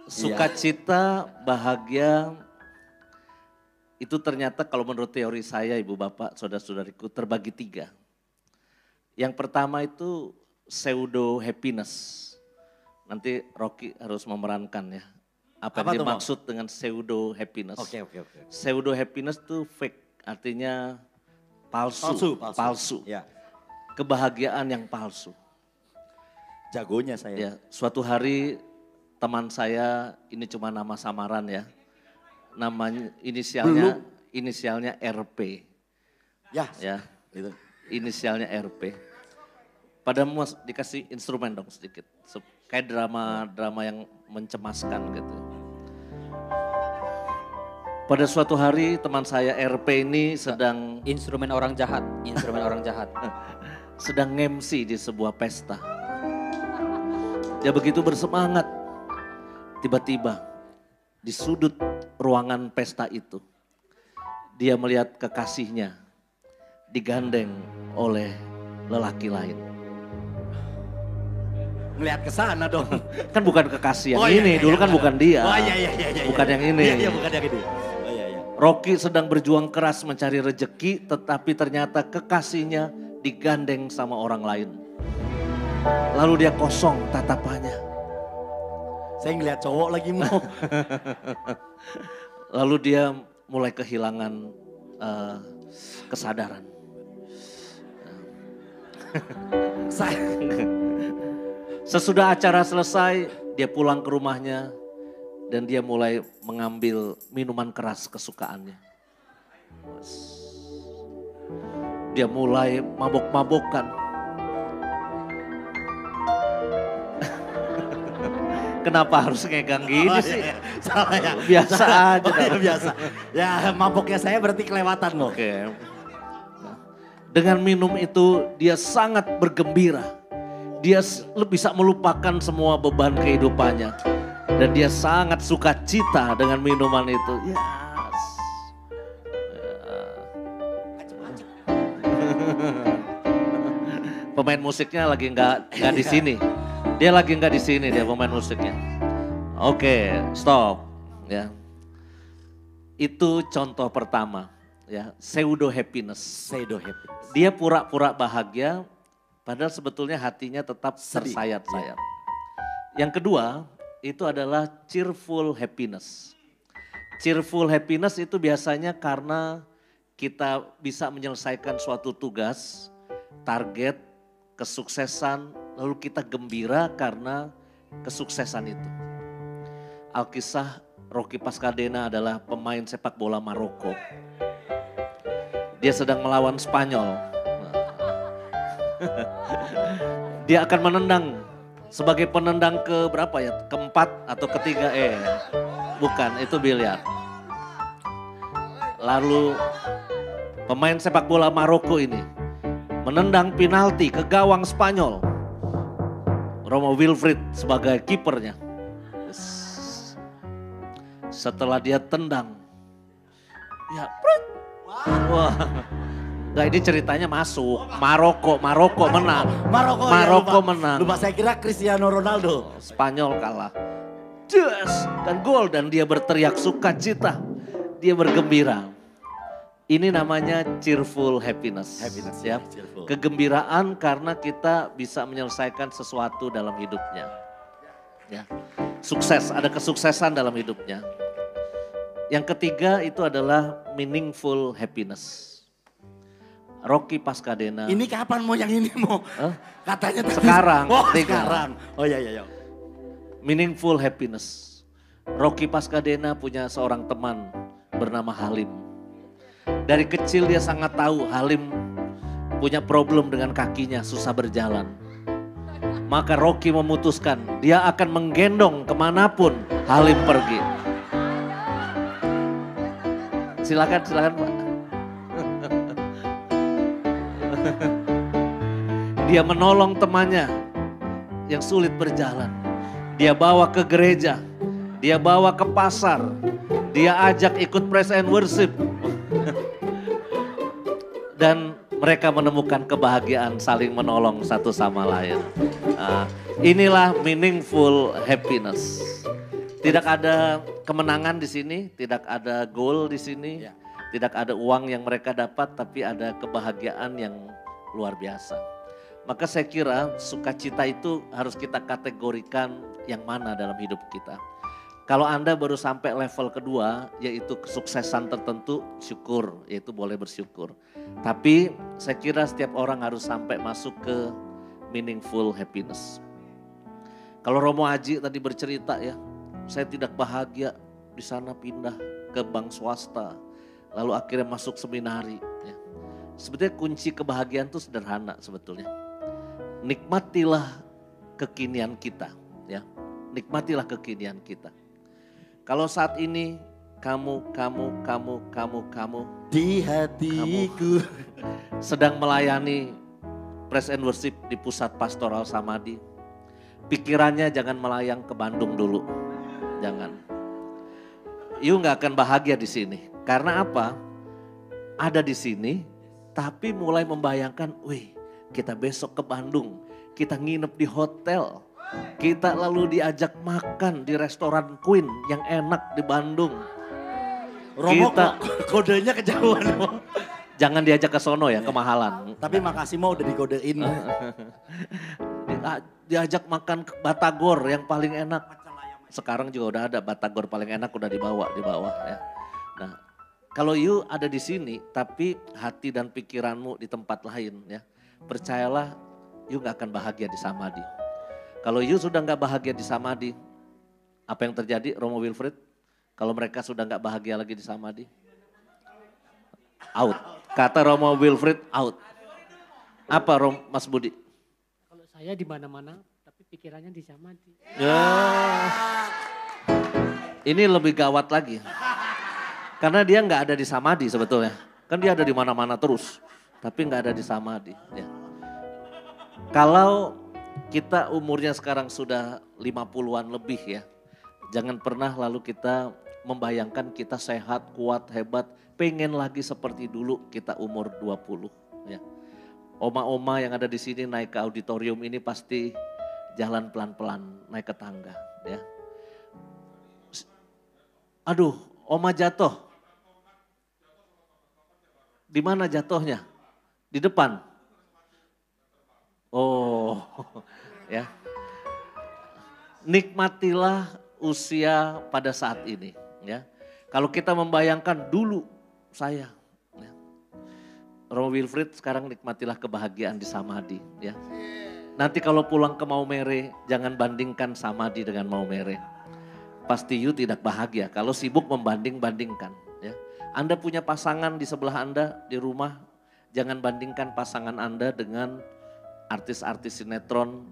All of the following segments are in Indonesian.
Sukacita, bahagia, itu ternyata kalau menurut teori saya ibu bapak saudara-saudariku terbagi tiga. Yang pertama itu pseudo happiness. Nanti Rocky harus memerankan ya. Apa yang dimaksud dengan pseudo happiness. Oke. Pseudo happiness itu fake, artinya palsu. Ya. Kebahagiaan yang palsu. Jagonya saya. Ya, suatu hari teman saya, ini cuma nama samaran ya. Namanya inisialnya RP. Ya. Itu. Inisialnya RP. Padamu dikasih instrumen dong sedikit. Kayak drama yang mencemaskan gitu. Pada suatu hari teman saya RP ini sedang Instrumen orang jahat. Sedang nge-MC di sebuah pesta. Dia begitu bersemangat. Tiba-tiba di sudut ruangan pesta itu, dia melihat kekasihnya digandeng oleh lelaki lain. Ngelihat ke sana dong. Kan bukan kekasih yang ini, dulu kan bukan dia. Bukan yang ini. Iya, bukan yang ini. Rocky sedang berjuang keras mencari rejeki, tetapi ternyata kekasihnya digandeng sama orang lain. Lalu dia kosong tatapannya. Saya ngeliat cowok lagi mau. Lalu dia mulai kehilangan kesadaran. Sesudah acara selesai, dia pulang ke rumahnya dan dia mulai mengambil minuman keras kesukaannya. Dia mulai mabok-mabokan. Kenapa harus ngegang gini sih? Salah ya. Biasa aja. Ya, biasa. Ya maboknya saya berarti kelewatan loh. Oke. Dengan minum itu dia sangat bergembira. Dia bisa melupakan semua beban kehidupannya. Dan dia sangat sukacita dengan minuman itu. Yes. Pemain musiknya lagi nggak di sini. Dia lagi nggak di sini dia pemain musiknya. Oke, stop. Ya, itu contoh pertama. Ya, pseudo happiness. Dia pura-pura bahagia, padahal sebetulnya hatinya tetap tersayat-sayat. Yang kedua, itu adalah cheerful happiness. Cheerful happiness itu biasanya karena kita bisa menyelesaikan suatu tugas, target, kesuksesan, lalu kita gembira karena kesuksesan itu. Alkisah Rocky Pascadena adalah pemain sepak bola Maroko. Dia sedang melawan Spanyol. Dia akan menendang sebagai penendang ke berapa ya? Keempat atau ketiga? Bukan, itu biliar. Lalu pemain sepak bola Maroko ini menendang penalti ke gawang Spanyol. Romo Wilfried sebagai kipernya. Setelah dia tendang, ya, wah, nggak ini ceritanya masuk. Maroko menang. Maroko menang. Lupa saya kira Cristiano Ronaldo. Spanyol kalah. Yes, dan gol dan dia berteriak sukacita. Dia bergembira. Ini namanya cheerful happiness. Ya. Cheerful. Kegembiraan karena kita bisa menyelesaikan sesuatu dalam hidupnya. Ya. Sukses, ada kesuksesan dalam hidupnya. Yang ketiga itu adalah meaningful happiness. Rocky Pascadena. Ini kapan mau yang ini mau? Katanya sekarang. Sekarang. Oh iya. Meaningful happiness. Rocky Pascadena punya seorang teman bernama Halim. Dari kecil dia sangat tahu Halim punya problem dengan kakinya, susah berjalan. Maka Rocky memutuskan dia akan menggendong kemanapun Halim pergi. Silakan Pak. Dia menolong temannya yang sulit berjalan. Dia bawa ke gereja, dia bawa ke pasar, dia ajak ikut praise and worship. Dan mereka menemukan kebahagiaan saling menolong satu sama lain. Inilah meaningful happiness. Tidak ada kemenangan di sini, tidak ada gol di sini, Ya. tidak ada uang yang mereka dapat, tapi ada kebahagiaan yang luar biasa. Maka saya kira sukacita itu harus kita kategorikan yang mana dalam hidup kita. Kalau Anda baru sampai level kedua, yaitu kesuksesan tertentu, syukur, yaitu boleh bersyukur. Tapi saya kira setiap orang harus sampai masuk ke meaningful happiness. Kalau Romo Aji tadi bercerita ya, saya tidak bahagia di sana pindah ke bank swasta, lalu akhirnya masuk seminari. Ya. Sebetulnya kunci kebahagiaan itu sederhana sebetulnya. Nikmatilah kekinian kita, ya. Nikmatilah kekinian kita. Kalau saat ini kamu Di hatiku. sedang melayani praise and worship di pusat pastoral Samadhi, pikirannya jangan melayang ke Bandung dulu, jangan. You nggak akan bahagia di sini. Karena apa? Ada di sini, tapi mulai membayangkan, wih, kita besok ke Bandung, kita nginep di hotel. Kita lalu diajak makan di restoran Queen yang enak di Bandung. Romo Kita- kodenya kejauhan. Romo. Jangan diajak ke sono ya, kemahalan. Tapi makasih mau udah dikodein. Diajak makan ke Batagor yang paling enak. Sekarang juga udah ada Batagor paling enak udah di bawah ya. Nah, kalau you ada di sini tapi hati dan pikiranmu di tempat lain ya. Percayalah you gak akan bahagia di Samadhi. Kalau you sudah gak bahagia di Samadhi, apa yang terjadi Romo Wilfred? Kalau mereka sudah gak bahagia lagi di Samadhi? Out. Kata Romo Wilfred out. Apa Mas Budi? Kalau saya di mana-mana, tapi pikirannya di Samadhi. Ya. Ini lebih gawat lagi. Karena dia nggak ada di Samadhi sebetulnya. Kan dia ada di mana-mana terus. Tapi nggak ada di Samadhi. Ya. Kalau kita umurnya sekarang sudah 50-an lebih ya. Jangan pernah lalu kita membayangkan kita sehat, kuat, hebat. Pengen lagi seperti dulu kita umur 20 ya. Oma-oma yang ada di sini naik ke auditorium ini pasti jalan pelan-pelan naik ke tangga ya. Aduh, oma jatuh. Di mana jatuhnya? Di depan. Oh, ya. Nikmatilah usia pada saat ini ya. Kalau kita membayangkan dulu saya ya. Romo Wilfred sekarang nikmatilah kebahagiaan di Samadhi ya. Nanti kalau pulang ke Maumere jangan bandingkan Samadhi dengan Maumere. Pasti you tidak bahagia kalau sibuk membanding-bandingkan ya. Anda punya pasangan di sebelah Anda di rumah, jangan bandingkan pasangan Anda dengan artis-artis sinetron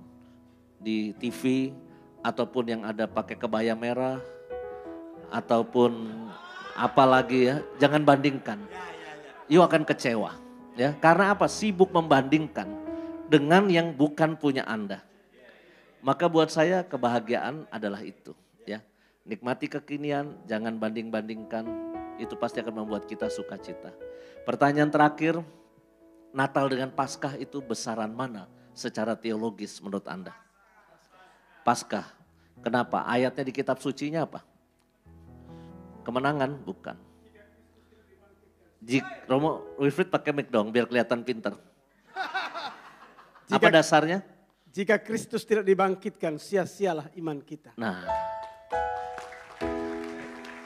di TV ataupun yang ada pakai kebaya merah ataupun apalagi ya, jangan bandingkan. You akan kecewa ya. Karena apa? Sibuk membandingkan dengan yang bukan punya Anda. Maka buat saya kebahagiaan adalah itu ya. Nikmati kekinian, jangan banding-bandingkan, itu pasti akan membuat kita sukacita. Pertanyaan terakhir, Natal dengan Paskah itu besaran mana secara teologis menurut Anda? Paskah, kenapa? Ayatnya di kitab sucinya apa? Kemenangan? Bukan. Romo Wilfred pakai mic dong biar kelihatan pinter. Apa dasarnya? Jika Kristus tidak dibangkitkan, sia-sialah iman kita. Nah,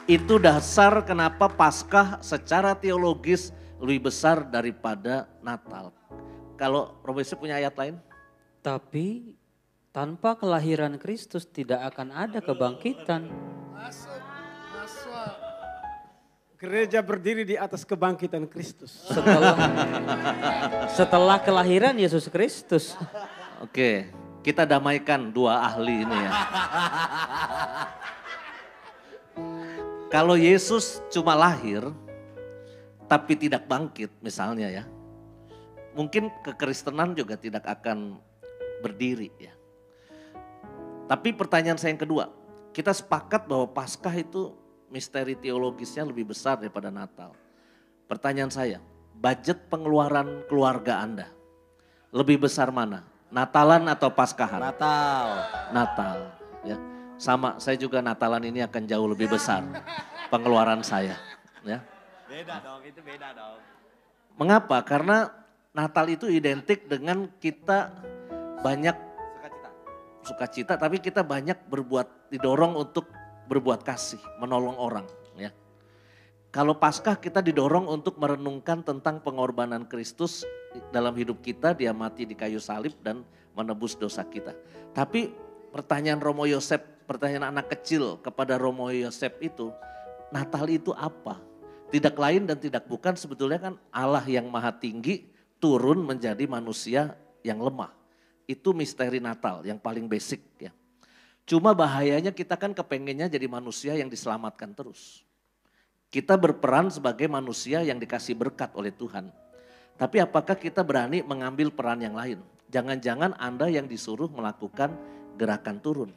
itu dasar kenapa Paskah secara teologis lebih besar daripada Natal. Kalau Romo Yusuf punya ayat lain? Tapi tanpa kelahiran Kristus tidak akan ada kebangkitan. Gereja berdiri di atas kebangkitan Kristus. Setelah kelahiran Yesus Kristus. Oke, kita damaikan dua ahli ini ya. Kalau Yesus cuma lahir tapi tidak bangkit misalnya ya. Mungkin kekristenan juga tidak akan berdiri ya. Tapi pertanyaan saya yang kedua, kita sepakat bahwa Paskah itu misteri teologisnya lebih besar daripada Natal. Pertanyaan saya, budget pengeluaran keluarga Anda lebih besar mana? Natalan atau Paskahan? Natal. Natal ya. Sama, saya juga Natalan ini akan jauh lebih besar pengeluaran saya. Ya. Beda dong, itu beda dong. Mengapa? Karena Natal itu identik dengan kita banyak sukacita, tapi kita banyak didorong untuk berbuat kasih, menolong orang. Ya. Kalau Paskah kita didorong untuk merenungkan tentang pengorbanan Kristus dalam hidup kita, dia mati di kayu salib dan menebus dosa kita. Tapi pertanyaan Romo Yosef, pertanyaan anak kecil kepada Romo Yosef itu, Natal itu apa? Tidak lain dan tidak bukan sebetulnya kan Allah yang maha tinggi turun menjadi manusia yang lemah. Itu misteri Natal yang paling basic ya. Cuma bahayanya kita kan kepengennya jadi manusia yang diselamatkan terus. Kita berperan sebagai manusia yang dikasih berkat oleh Tuhan. Tapi apakah kita berani mengambil peran yang lain? Jangan-jangan Anda yang disuruh melakukan gerakan turun.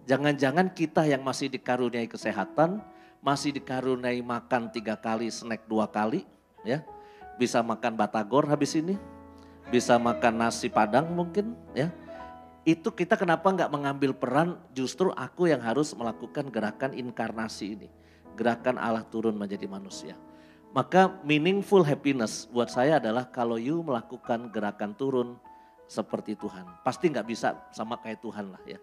Jangan-jangan kita yang masih dikaruniai kesehatan, masih dikaruniai makan 3 kali, snack 2 kali, ya, bisa makan batagor habis ini, bisa makan nasi padang mungkin, ya. Itu kita kenapa nggak mengambil peran? Justru aku yang harus melakukan gerakan inkarnasi ini, gerakan Allah turun menjadi manusia. Maka meaningful happiness buat saya adalah kalau you melakukan gerakan turun seperti Tuhan. Pasti nggak bisa sama kayak Tuhan lah ya.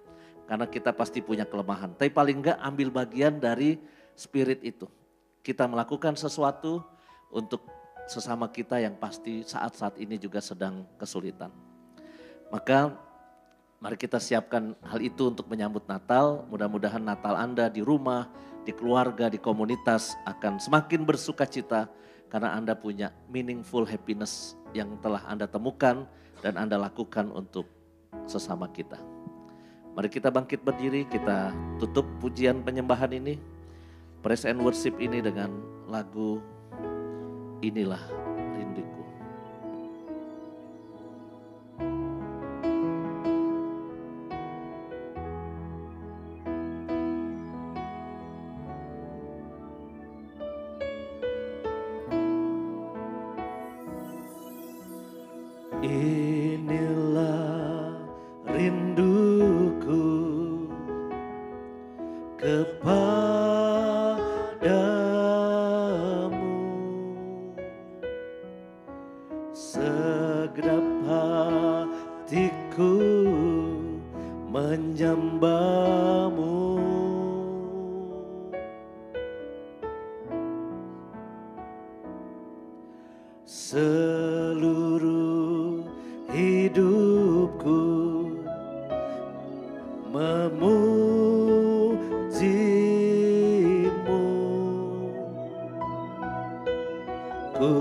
Karena kita pasti punya kelemahan. Tapi paling nggak ambil bagian dari spirit itu. Kita melakukan sesuatu untuk sesama kita yang pasti saat-saat ini juga sedang kesulitan. Maka mari kita siapkan hal itu untuk menyambut Natal. Mudah-mudahan Natal Anda di rumah, di keluarga, di komunitas akan semakin bersuka cita karena Anda punya meaningful happiness yang telah Anda temukan dan Anda lakukan untuk sesama kita. Mari kita bangkit berdiri, kita tutup pujian penyembahan ini. Praise and worship ini dengan lagu Inilah Rinduku. Inilah rinduku kepadamu, segenap hatiku menyembahmu. Seluruh hidupku memujimu, ku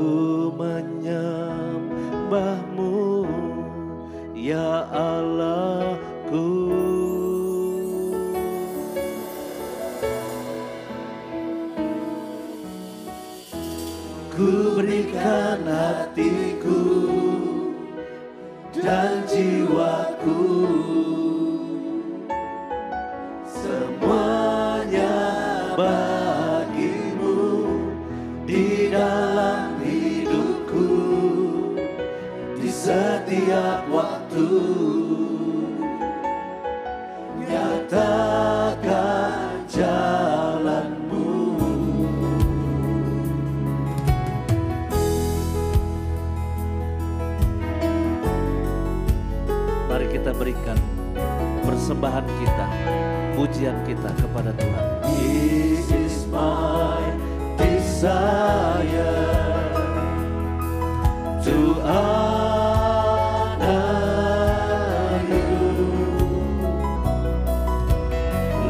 menyembahmu ya Allahku. Ku berikan hatiku dan jiwaku, semuanya bagimu di dalam hidupku, di setiap waktu. Nyatakan jalanmu. Mari kita berikan persembahan kita, pujian kita kepada Tuhan. This is my desire to honor you,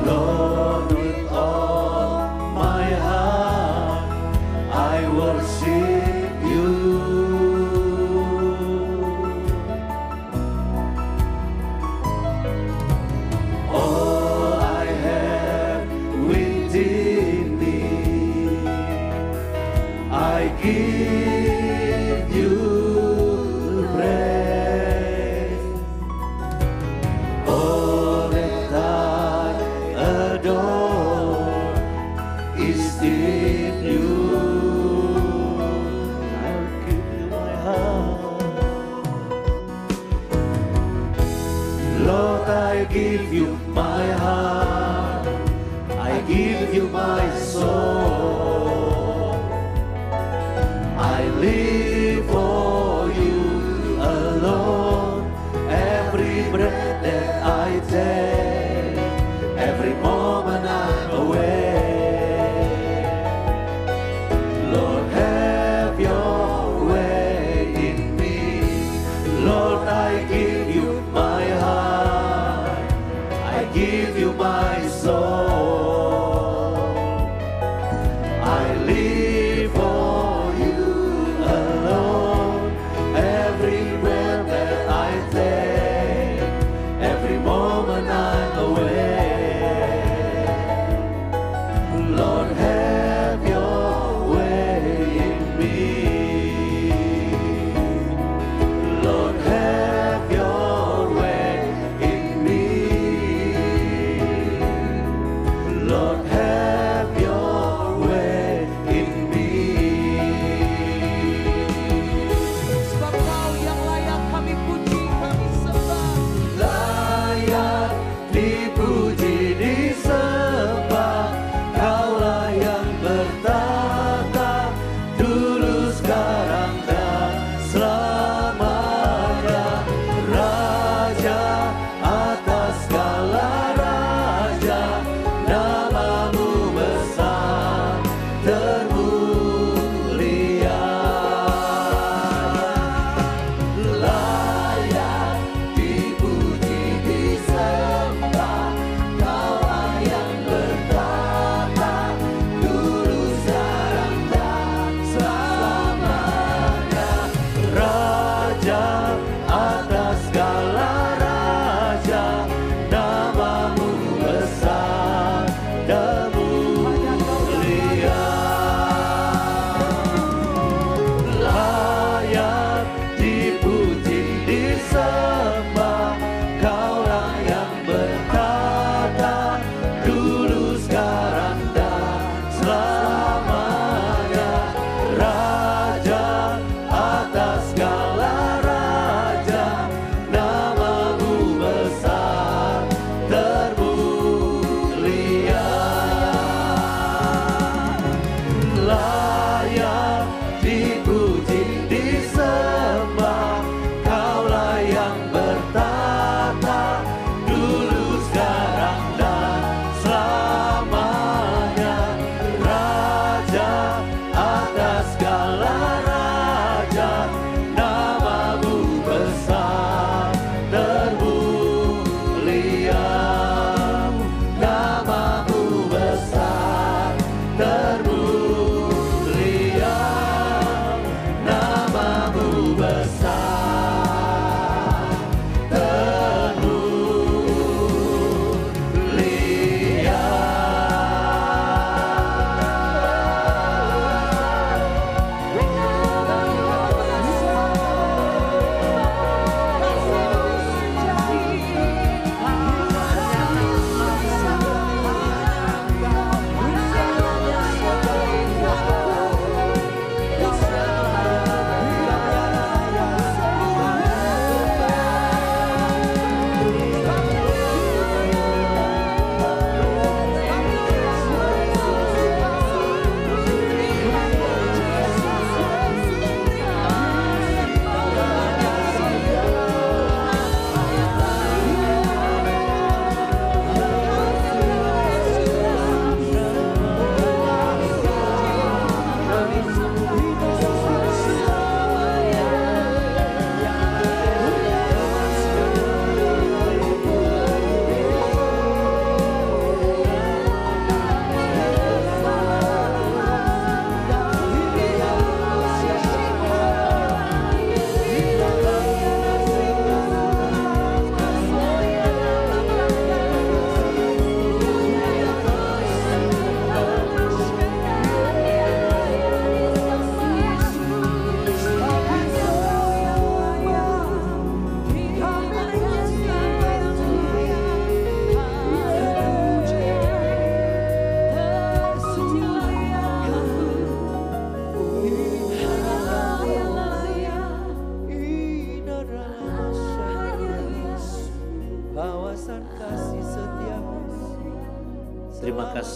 Lord, with all my heart I worship you. give you my soul. I live for you alone. Every breath that I take, every moment I'm awake. Lord, have your way in me. Lord, I give you my heart. I give you my soul. I live for you alone. Every breath that I take, every moment I'm awake. Lord, have your way in me. Lord, have your way in me. Lord, have your way in me. Sebab Kau yang layak kami puji, kami sembah. Layak dipuji, disembah. Kaulah yang bertata dulu, sekarang, dan selamanya. Raja atas segala raja, namamu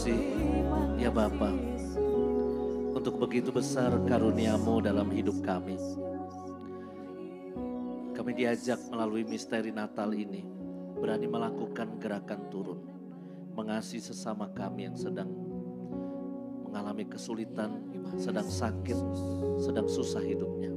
kasih ya Bapa untuk begitu besar karunia-Mu dalam hidup kami. Kami diajak melalui misteri Natal ini berani melakukan gerakan turun, mengasihi sesama kami yang sedang mengalami kesulitan, sedang sakit, sedang susah hidupnya.